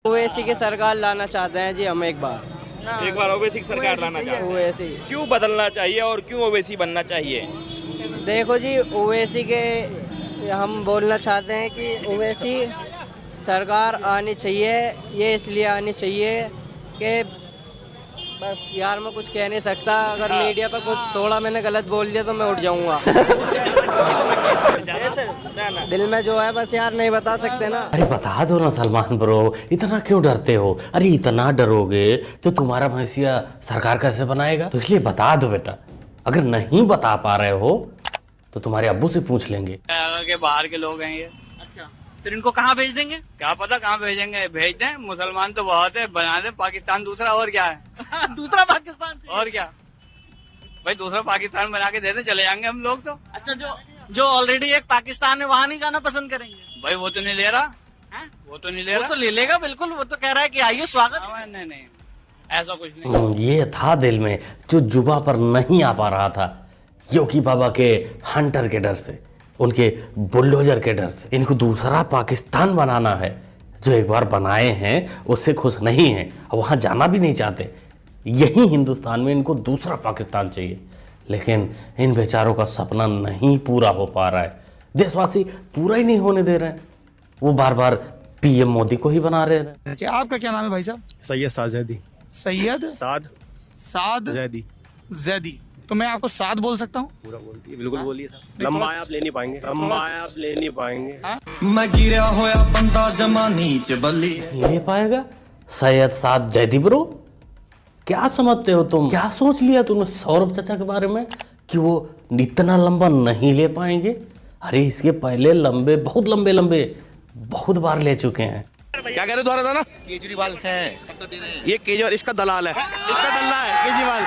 ओवैसी की सरकार लाना चाहते हैं जी हम एक बार ओवैसी की सरकार लाना चाहते हैं। ओवैसी क्यों बदलना चाहिए और क्यों ओवैसी बनना चाहिए? देखो जी ओवैसी के हम बोलना चाहते हैं कि ओवैसी सरकार आनी चाहिए। ये इसलिए आनी चाहिए कि बस यार मैं कुछ कह नहीं सकता। अगर मीडिया पर कुछ थोड़ा मैंने गलत बोल दिया तो मैं उठ जाऊंगा। दिल में जो है बस यार नहीं बता सकते ना। अरे बता दो ना सलमान ब्रो, इतना क्यों डरते हो? अरे इतना डरोगे तो तुम्हारा भैंसिया सरकार कैसे बनाएगा? तो इसलिए बता दो बेटा। अगर नहीं बता पा रहे हो तो तुम्हारे अब्बू से पूछ लेंगे। के बाहर के लोग हैं ये। अच्छा, फिर इनको कहाँ भेज देंगे? क्या पता कहाँ भेजेंगे, भेज दें। मुसलमान तो बहुत है, बना दे पाकिस्तान दूसरा, और क्या है। दूसरा पाकिस्तान और क्या भाई, दूसरा पाकिस्तान बना के दे दे, चले जाएंगे हम लोग तो। अच्छा, जो ऑलरेडी एक पाकिस्तान है वहाँ नहीं जाना पसंद करेंगे? भाई वो तो नहीं ले रहा है? वो तो नहीं ले रहा। वो तो ले लेगा बिल्कुल, वो तो कह रहा है कि आइए स्वागत। नहीं ऐसा कुछ नहीं। ये था दिल में जो जुबा पर नहीं आ पा रहा था, योगी बाबा के हंटर के डर से, उनके बुलडोजर के डर से। इनको दूसरा पाकिस्तान बनाना है। जो एक बार बनाए हैं उससे खुश नहीं हैं, वहाँ जाना भी नहीं चाहते। यही हिंदुस्तान में इनको दूसरा पाकिस्तान चाहिए, लेकिन इन बेचारों का सपना नहीं पूरा हो पा रहा है। देशवासी पूरा ही नहीं होने दे रहे हैं। वो बार बार पीएम मोदी को ही बना रहे हैं। अच्छा, आपका क्या नाम है भाई साहब? सैयद साजैदी। सैयद साद जैदी। जैदी। तो मैं आपको साद बोल सकता हूँ? पूरा बोलती है, बिल्कुल बोलिए। लंबा आप ले नहीं पाएंगे, लंबा आप ले नहीं पाएंगे। मैं गिरा होया बंदा जमा नीच बल्ली। ले पाएगा सैयद साद जैदी ब्रो? क्या समझते हो तुम? क्या सोच लिया तुमने सौरभ चाचा के बारे में कि वो इतना लंबा नहीं ले पाएंगे? अरे इसके पहले बहुत लंबे बहुत बार ले चुके हैं। क्या कह रहे दोबारा था ना? केजरीवाल है ये, केजरीवाल इसका दलाल है, इसका दल्ला है केजरीवाल,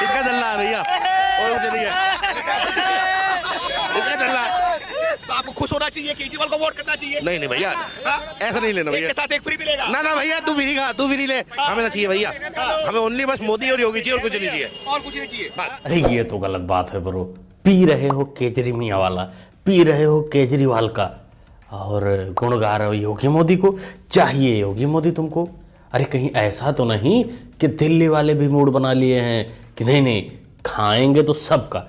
इसका दल्ला है भैया, और कुछ नहीं है, इसका दल्ला है। तो आपको खुश होना चाहिए, केजरीवाल को वोट करना चाहिए। नहीं भैया, ऐसा नहीं लेना भैया। एक के साथ एक फ्री मिलेगा। ना भैया, तू भी नहीं ले, हमें ना चाहिए भैया। हमें ओनली बस मोदी और योगी चाहिए, और कुछ नहीं चाहिए, और कुछ नहीं चाहिए। अरे ये तो गलत बात है ब्रो। पी रहे हो केजरी मियाँ वाला, पी रहे हो केजरीवाल का, और गुण गा रहे हो योगी मोदी को। चाहिए योगी मोदी तुमको? अरे कहीं ऐसा तो नहीं कि दिल्ली वाले भी मूड बना लिए हैं कि नहीं खाएंगे तो सबका,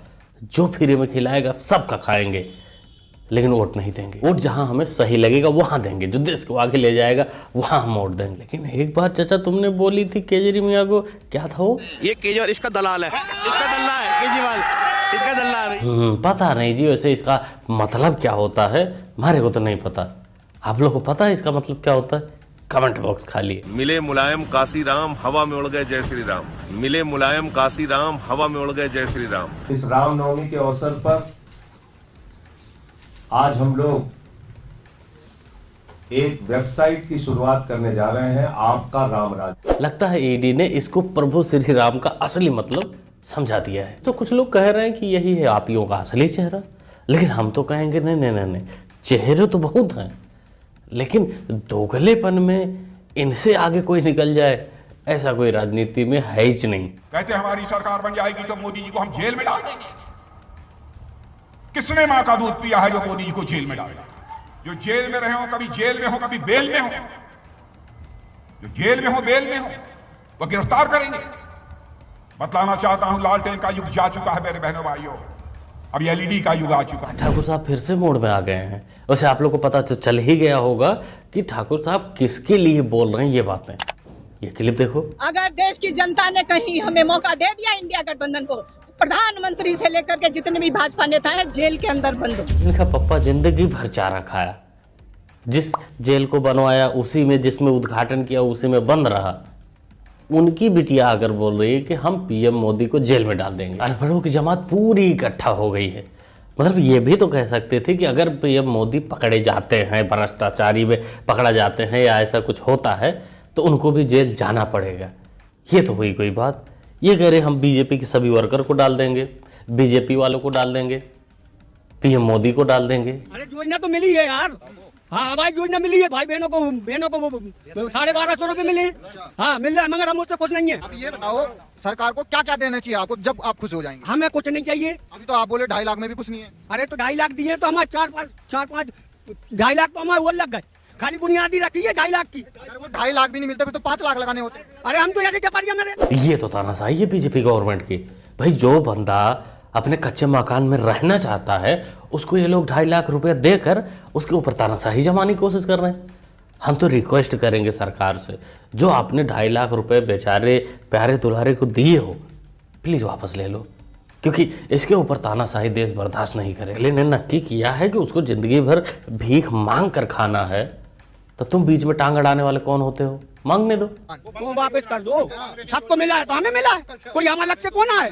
जो फ्री में खिलाएगा सबका खाएंगे, लेकिन वोट नहीं देंगे। वोट जहां हमें सही लगेगा वहां देंगे, जो देश को आगे ले जाएगा वहां हम वोट देंगे। लेकिन एक बार चाचा तुमने बोली थी केजरी मियाँ को, क्या था वो? ये केजरीवाल इसका दलाल है, इसका दल्ला है केजरीवाल, इसका दल्ला है। पता नहीं जी, वैसे इसका मतलब क्या होता है हमारे को तो नहीं पता। आप लोग को पता है इसका मतलब क्या होता है? कमेंट बॉक्स खाली है। मिले मुलायम काशी राम, हवा में उड़ गए जय श्री राम। मिले मुलायम काशी राम, हवा में उड़ गए जय श्री राम। इस रामनवमी के अवसर पर आज हम लोग एक वेबसाइट की शुरुआत करने जा रहे हैं, आपका राम राज्य। लगता है ईडी ने इसको प्रभु श्री राम का असली मतलब समझा दिया है। तो कुछ लोग कह रहे हैं कि यही है आपियों का असली चेहरा, लेकिन हम तो कहेंगे नहीं, चेहरे तो बहुत हैं, लेकिन दोगलेपन में इनसे आगे कोई निकल जाए ऐसा कोई राजनीति में है ही नहीं। कहते हमारी सरकार बन जाएगी तो मोदी जी को हम जेल में डाल देंगे। किसने मां का दूध पिया है जो मोदी जी को जेल में डालेगा? जो जेल में रहे हो, कभी जेल में हो कभी बेल में हो, जो जेल में हो बेल में हो, वो गिरफ्तार करेंगे। बतलाना चाहता हूं, लालटेन का युग जा चुका है मेरे बहनों भाइयों, अब एलईडी का युग आ चुका है। ठाकुर साहब फिर से मोड़ में आ गए हैं। वैसे आप लोग को पता चल ही गया होगा कि ठाकुर साहब किसके लिए बोल रहे हैं ये बातें। ये क्लिप देखो। अगर देश की जनता ने कहीं हमें मौका दे दिया इंडिया गठबंधन को, प्रधानमंत्री से लेकर के जितने भी भाजपा नेता हैं जेल के अंदर बंद हो। इनका पप्पा जिंदगी भर चारा खाया, जिस जेल को बनवाया उसी में, जिसमें उद्घाटन किया उसी में बंद रहा। उनकी बिटिया अगर बोल रही है कि हम पीएम मोदी को जेल में डाल देंगे, अनपढ़ों की जमात पूरी इकट्ठा हो गई है। मतलब ये भी तो कह सकते थे कि अगर पीएम मोदी पकड़े जाते हैं, भ्रष्टाचारी में पकड़ा जाते हैं या ऐसा कुछ होता है तो उनको भी जेल जाना पड़ेगा। ये तो हुई कोई बात। ये कह रहे हम बीजेपी के सभी वर्कर को डाल देंगे, बीजेपी वालों को डाल देंगे, पीएम मोदी को डाल देंगे। अरे योजना तो मिली है यार। हाँ भाई, योजना मिली है भाई, बहनों को 12,500 रुपये मिले। हाँ मिल रहा है, मगर हम उससे खुश नहीं है। अब ये बताओ सरकार को क्या क्या देना चाहिए आपको जब आप खुश हो जाएंगे? हमें कुछ नहीं चाहिए। अभी तो आप बोले 2.5 लाख में भी कुछ नहीं है। अरे तो 2.5 लाख दिए तो हमारे 4-5 2.5 लाख तो हमारे वो लग गए खाली बुनियादी रखी है 2.5 लाख की। अगर वो 2.5 लाख भी नहीं मिलते तो 5 लाख लगाने होते। अरे हम तो ऐसे व्यापारियों में ये तो तानाशाही है बीजेपी गवर्नमेंट की। भाई जो बंदा अपने कच्चे मकान में रहना चाहता है उसको ये लोग 2.5 लाख रुपए देकर उसके ऊपर तानाशाही जमाने की कोशिश कर रहे हैं। हम तो रिक्वेस्ट करेंगे सरकार से, जो आपने 2.5 लाख रुपए बेचारे प्यारे दुलारे को दिए हो प्लीज़ वापस ले लो, क्योंकि इसके ऊपर तानाशाही देश बर्दाश्त नहीं करेगा। लेकिन नक्की किया है कि उसको ज़िंदगी भर भीख मांग कर खाना है, तो तुम बीच में टांग अड़ाने वाले कौन होते हो? मांगने दो, वो वापस कर दो। सबको मिला है तो हमें मिला है, कोई हम अलग से कौन है?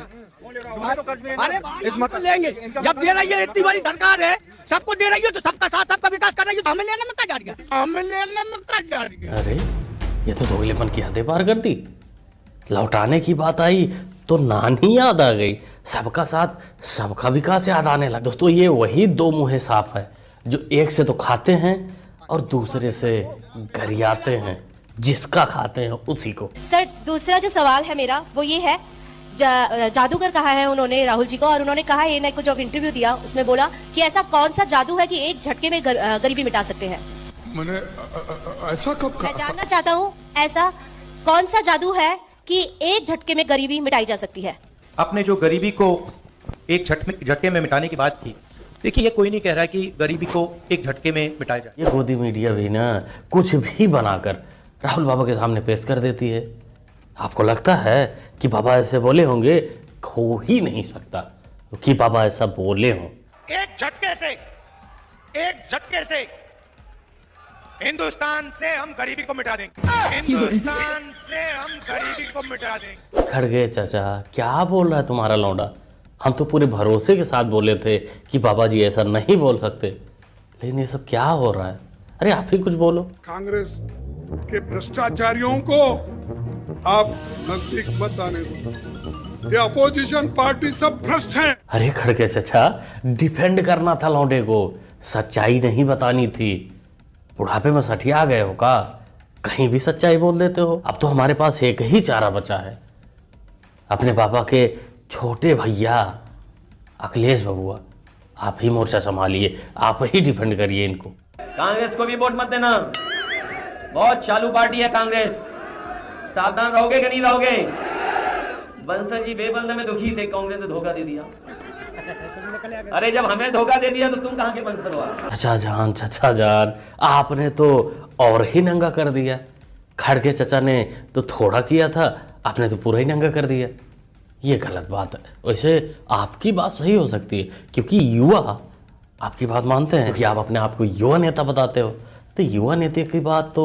अरे इस मत लेंगे, जब दे रही है इतनी बड़ी सरकार है, सबको दे रही है तो सबका साथ सबका विकास कर रही है, तो हमें लेने में क्या जा रही है? हमें लेने में क्या जा रही है? अरे ये तो दोगलेपन की हदें पार कर दी। लौटाने की बात आई तो नानी याद आ गई, सबका साथ सबका विकास याद आने लगा। दोस्तों ये वही दो मुँहे सांप है जो एक से तो खाते हैं और दूसरे से गरियाते हैं, जिसका खाते हैं उसी को। सर दूसरा जो सवाल है मेरा वो ये है, जादूगर कहा है उन्होंने राहुल जी को, और उन्होंने कहा ये ने कुछ इंटरव्यू दिया उसमें बोला कि ऐसा कौन सा जादू है कि एक झटके में गरीबी मिटा सकते हैं। मैंने ऐसा कब मैं जानना चाहता हूँ ऐसा कौन सा जादू है कि एक झटके में गरीबी मिटाई जा सकती है। आपने जो गरीबी को एक झटके में मिटाने की बात की, देखिए ये कोई नहीं कह रहा कि गरीबी को एक झटके में मिटाया जाए। ये गोदी मीडिया भी ना कुछ भी बनाकर राहुल बाबा के सामने पेश कर देती है। आपको लगता है कि बाबा ऐसे बोले होंगे? हो ही नहीं सकता कि बाबा ऐसा बोले हों। एक झटके से हिंदुस्तान से हम गरीबी को मिटा देंगे, हिंदुस्तान से हम गरीबी को मिटा देंगे। खड़गे चाचा क्या बोल रहा है तुम्हारा लौंडा? हम तो पूरे भरोसे के साथ बोले थे कि बाबा जी ऐसा नहीं बोल सकते, लेकिन ये सब क्या हो रहा है? अरे आप ही कुछ बोलो। कांग्रेस के भ्रष्टाचारियों को आप नजदीक मत आने दो, ये अपोजिशन पार्टी सब भ्रष्ट हैं। अरे खड़गे चाचा डिफेंड करना था लौंडे को, सच्चाई नहीं बतानी थी। बुढ़ापे में सठिया गए हो का? कहीं भी सच्चाई बोल देते हो। अब तो हमारे पास एक ही चारा बचा है, अपने पापा के छोटे भैया अखिलेश बबुआ। आप ही मोर्चा संभालिए, आप ही डिफेंड करिए इनको। कांग्रेस को भी वोट मत देना, बहुत चालू पार्टी है कांग्रेस, सावधान रहोगे कि नहीं रहोगे? बंसल जी बेबंद में दुखी थे, कांग्रेस ने धोखा दे दिया। अरे जब हमें धोखा दे दिया तो तुम कहां के बंसल हो? चाचा जान आपने तो और ही नंगा कर दिया। खड़गे चाचा ने तो थोड़ा किया था, आपने तो पूरा ही नंगा कर दिया। ये गलत बात है। वैसे आपकी बात सही हो सकती है क्योंकि युवा आपकी बात मानते हैं, क्योंकि आप अपने आप को युवा नेता बताते हो, तो युवा नेता की बात तो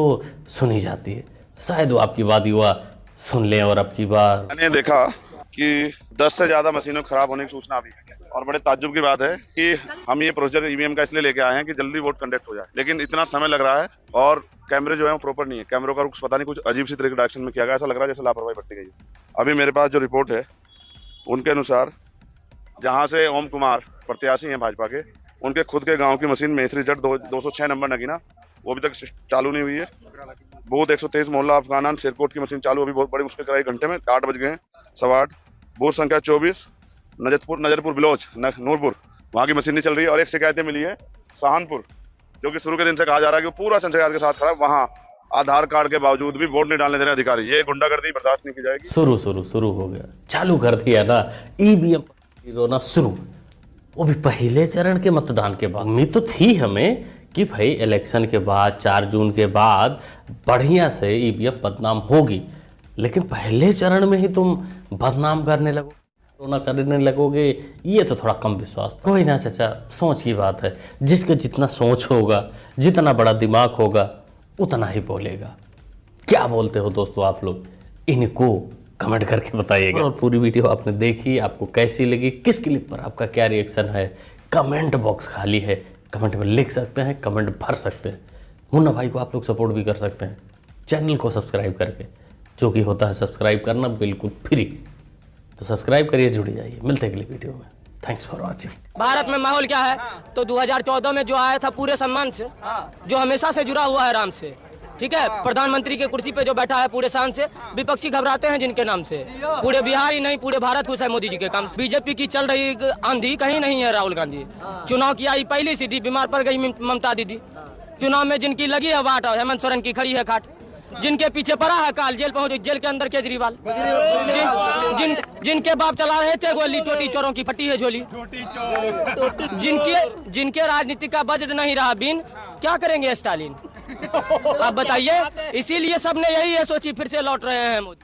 सुनी जाती है। शायद वो आपकी बात युवा सुन लें और आपकी बात। मैंने देखा कि 10 से ज्यादा मशीनों खराब होने की सूचना अभी, और बड़े ताज्जुब की बात है कि हम ये प्रोसीजर ईवीएम का इसलिए लेके आए हैं कि जल्दी वोट कंडक्ट हो जाए, लेकिन इतना समय लग रहा है और कैमरे जो है वो प्रॉपर नहीं है। कैमरों का रुख पता नहीं कुछ अजीब सी तरीके डायरेक्शन में किया गया, ऐसा लग रहा है जैसे लापरवाही बरती गई है। अभी मेरे पास जो रिपोर्ट है उनके अनुसार जहाँ से ओम कुमार प्रत्याशी हैं भाजपा के, उनके खुद के गाँव की मशीन मेथरी जट 206 नंबर नगीना वो अभी तक चालू नहीं हुई है। बूथ 123 मोहल्ला अफगानान शेरकोट की मशीन चालू, अभी बहुत बड़ी मुश्किल कराई, घंटे में 8 बज गए हैं, 8:15। बूथ संख्या 24 नजरपुर बिलोच नूरपुर, वहाँ की मशीन नहीं चल रही है। और एक शिकायतें मिली है सहानपुर, जो कि शुरू के दिन से कहा जा रहा है कि पूरा संशय के साथ खड़ा है, वहाँ आधार कार्ड के बावजूद भी वोट नहीं डालने दे रहे अधिकारी। ये गुंडागर्दी बर्दाश्त नहीं की जाएगी। शुरू हो गया, चालू कर दिया ना ईवीएम रोना शुरू, वो भी पहले चरण के मतदान के बाद। उम्मीद तो थी हमें कि भाई इलेक्शन के बाद 4 जून के बाद बढ़िया से ईवीएम बदनाम होगी, लेकिन पहले चरण में ही तुम बदनाम करने लगोगे, ये तो थोड़ा कम विश्वास। कोई ना चाचा, सोच की बात है, जिसके जितना सोच होगा, जितना बड़ा दिमाग होगा, उतना ही बोलेगा। क्या बोलते हो दोस्तों आप लोग? इनको कमेंट करके बताइएगा। और पूरी वीडियो आपने देखी, आपको कैसी लगी, किस क्लिप पर आपका क्या रिएक्शन है, कमेंट बॉक्स खाली है, कमेंट में लिख सकते हैं, कमेंट भर सकते हैं। मुन्ना भाई को आप लोग सपोर्ट भी कर सकते हैं चैनल को सब्सक्राइब करके, जो कि होता है सब्सक्राइब करना बिल्कुल फ्री। तो सब्सक्राइब करिए, जुड़ जाइए। मिलते हैं अगली वीडियो में। Thanks for watching. भारत में माहौल क्या है? तो 2014 में जो आया था पूरे सम्मान से, जो हमेशा से जुड़ा हुआ है राम से, ठीक है, प्रधानमंत्री के कुर्सी पे जो बैठा है पूरे शान से, विपक्षी घबराते हैं जिनके नाम से। पूरे बिहार ही नहीं, पूरे भारत खुश है मोदी जी के काम से। बीजेपी की चल रही आंधी कहीं नहीं है। राहुल गांधी चुनाव की आई पहली सीटी, बीमार पड़ गई ममता दीदी, चुनाव में जिनकी लगी है वाट, हेमंत सोरेन की खड़ी है खाट, जिनके पीछे पड़ा है काल, जेल पहुंचे जेल के अंदर केजरीवाल, जिनके बाप चला रहे थे गोली, टोटी चोरों की फटी है झोली, जिनके राजनीति का बजट नहीं रहा बिन, क्या करेंगे स्टालिन? आप बताइए। इसीलिए सबने यही है सोची, फिर से लौट रहे हैं मोदी।